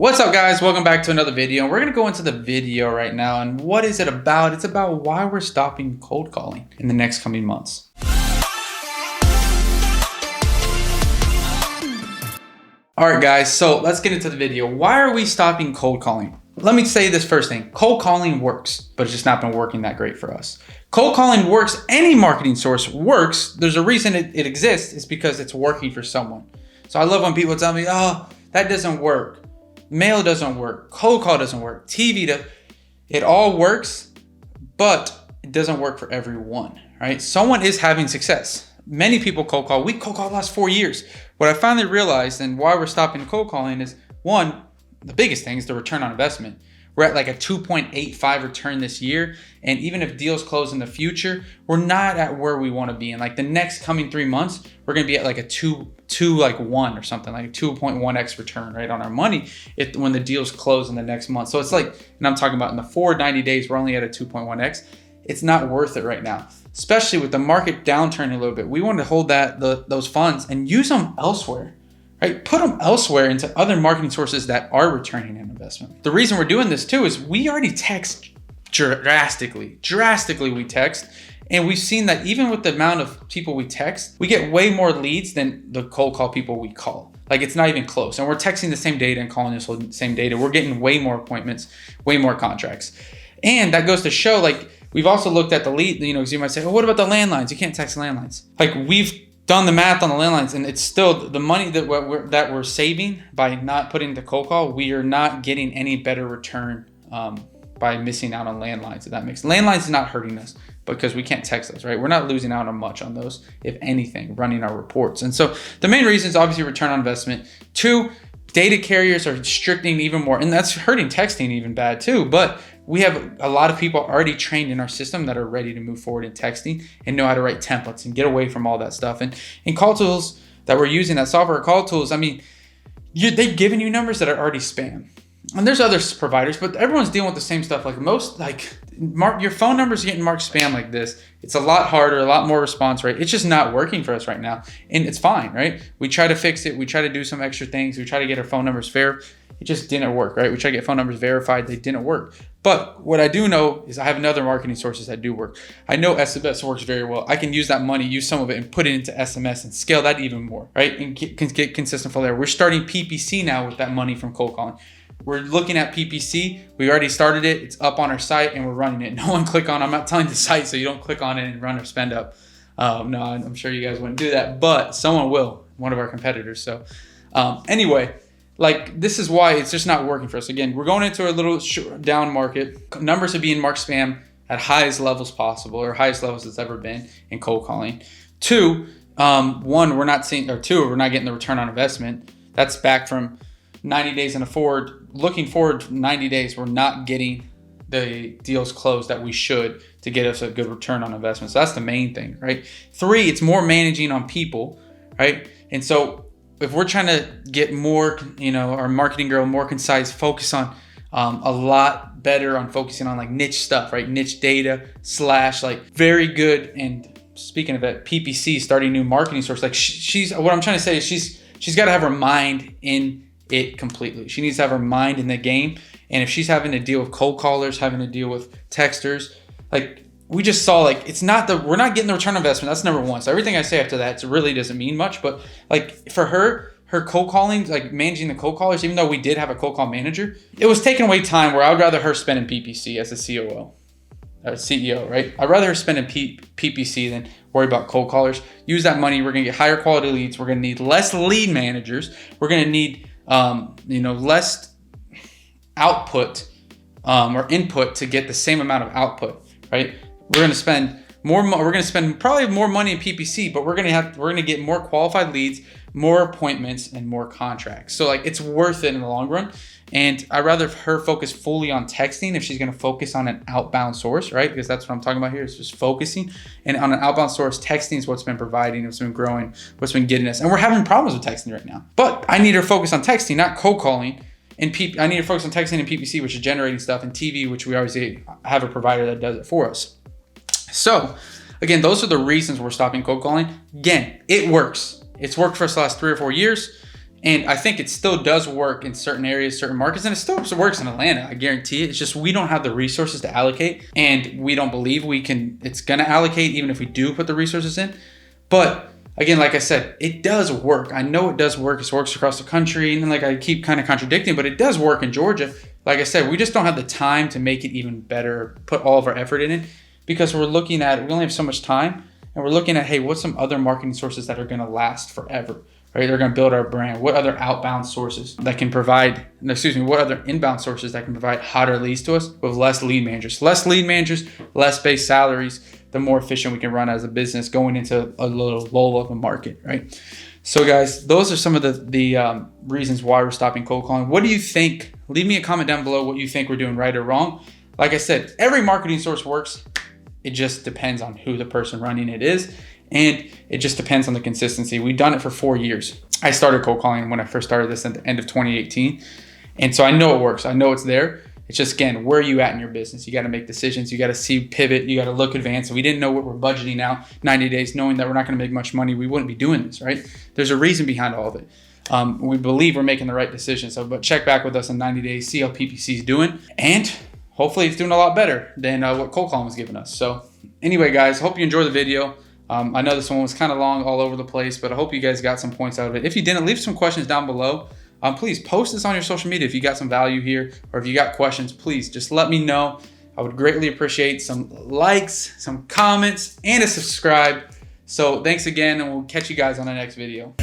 What's up, guys? Welcome back to another video. We're going to go into the video right now. And what is it about? It's about why we're stopping cold calling in the next coming months. All right, guys, so let's get into the video. Why are we stopping cold calling? Let me say this first thing. Cold calling works, but it's just not been working that great for us. Cold calling works. Any marketing source works. There's a reason it exists. It's because it's working for someone. So I love when people tell me, oh, that doesn't work. Mail doesn't work. Cold call doesn't work. TV does. It all works, but it doesn't work for everyone, right? Someone is having success. Many people cold call. We cold call the last 4 years. What I finally realized and why we're stopping cold calling is, one, the biggest thing is the return on investment. We're at like a 2.85 return this year. And even if deals close in the future, we're not at where we want to be. In like the next coming 3 months, we're going to be at like a 2.1 or something, like a 2.1x return, right, on our money when the deals close in the next month. So it's like, and I'm talking about in the 90 days, we're only at a 2.1x. It's not worth it right now, especially with the market downturning a little bit. We want to hold those funds and use them elsewhere. Right? Put them elsewhere into other marketing sources that are returning an investment. The reason we're doing this too is we already text drastically we text. And we've seen that even with the amount of people we text, we get way more leads than the cold call people we call. Like it's not even close. And we're texting the same data and calling the same data. We're getting way more appointments, way more contracts. And that goes to show, like, we've also looked at the lead, because you might say, oh, what about the landlines? You can't text landlines. Like we've done the math on the landlines, and it's still the money that we're saving by not putting the cold call. We are not getting any better return by missing out on landlines. If that makes sense. Landlines is not hurting us because we can't text those, right? We're not losing out on much on those, if anything, running our reports. And so the main reason is obviously return on investment. 2, data carriers are restricting even more, and that's hurting texting even bad too. But we have a lot of people already trained in our system that are ready to move forward in texting and know how to write templates and get away from all that stuff. And in call tools that we're using, that software call tools, I mean, they've given you numbers that are already spam. And there's other providers, but everyone's dealing with the same stuff. Your phone numbers are getting marked spam like this. It's a lot harder, a lot more response rate. It's just not working for us right now. And it's fine, right? We try to fix it. We try to do some extra things. We try to get our phone numbers fair. It just didn't work, right? We try to get phone numbers verified. They didn't work. But what I do know is I have another marketing sources that do work. I know SMS works very well. I can use that money, use some of it, and put it into SMS and scale that even more, right? And get consistent from there. We're starting PPC now with that money from cold calling. We're looking at PPC. We already started it. It's up on our site and we're running it. No one click on. I'm not telling the site so you don't click on it and run or spend up. No, I'm sure you guys wouldn't do that, but someone will, one of our competitors. So anyway, like this is why it's just not working for us. Again, we're going into a little down market. Numbers are being marked spam at highest levels possible, or highest levels it's ever been in cold calling. 2, we're not getting the return on investment. That's back from 90 days and forward. Looking forward 90 days, we're not getting the deals closed that we should to get us a good return on investment. So that's the main thing, right? 3, it's more managing on people, right? And so if we're trying to get more, our marketing girl more concise, focus on a lot better on focusing on like niche stuff, right? Niche data / like very good. And speaking of it, PPC, starting new marketing source. Like what I'm trying to say is she's got to have her mind in it completely. She needs to have her mind in the game. And if she's having to deal with cold callers, having to deal with texters, like we just saw, like we're not getting the return on investment. That's number 1. So everything I say after that really doesn't mean much. But like for her cold calling, like managing the cold callers, even though we did have a cold call manager, it was taking away time where I would rather her spend in PPC as a COO. CEO, right? I'd rather her spend in PPC than worry about cold callers. Use that money. We're going to get higher quality leads. We're going to need less lead managers. We're going to need less output or input to get the same amount of output, right? We're going to spend more. We're going to spend probably more money in PPC, but we're going to get more qualified leads, more appointments, and more contracts. So like it's worth it in the long run. And I'd rather her focus fully on texting if she's going to focus on an outbound source, right? Because that's what I'm talking about here, is just focusing. And on an outbound source, texting is what's been providing, what's been growing, what's been getting us. And we're having problems with texting right now. But I need her to focus on texting, not cold calling. And I need to focus on texting and PPC, which is generating stuff, and TV, which we already have a provider that does it for us. So again, those are the reasons we're stopping cold calling. Again, it works. It's worked for us the last 3 or 4 years. And I think it still does work in certain areas, certain markets, and it still works in Atlanta. I guarantee it. It's just we don't have the resources to allocate, and we don't believe it's going to allocate even if we do put the resources in. But again, like I said, it does work. I know it does work. It works across the country, and like I keep kind of contradicting, but it does work in Georgia. Like I said, we just don't have the time to make it even better, put all of our effort in it, because we only have so much time, and we're looking at, hey, what's some other marketing sources that are going to last forever? Right, they're going to build our brand. What other outbound sources that can provide, what other inbound sources that can provide hotter leads to us with less lead managers? Less lead managers, less base salaries, the more efficient we can run as a business going into a little lull of the market, right? So guys, those are some of the reasons why we're stopping cold calling. What do you think? Leave me a comment down below what you think we're doing right or wrong. Like I said, every marketing source works. It just depends on who the person running it is. And it just depends on the consistency. We've done it for 4 years. I started cold calling when I first started this at the end of 2018. And so I know it works. I know it's there. It's just, again, where are you at in your business? You got to make decisions. You got to see pivot. You got to look advanced. We didn't know what we're budgeting now, 90 days, knowing that we're not going to make much money. We wouldn't be doing this, right? There's a reason behind all of it. We believe we're making the right decision. But check back with us in 90 days, see how PPC is doing. And hopefully it's doing a lot better than what cold calling was giving us. So anyway, guys, hope you enjoyed the video. I know this one was kind of long all over the place, but I hope you guys got some points out of it. If you didn't, leave some questions down below. Please post this on your social media if you got some value here, or if you got questions, please just let me know. I would greatly appreciate some likes, some comments, and a subscribe. So thanks again, and we'll catch you guys on the next video.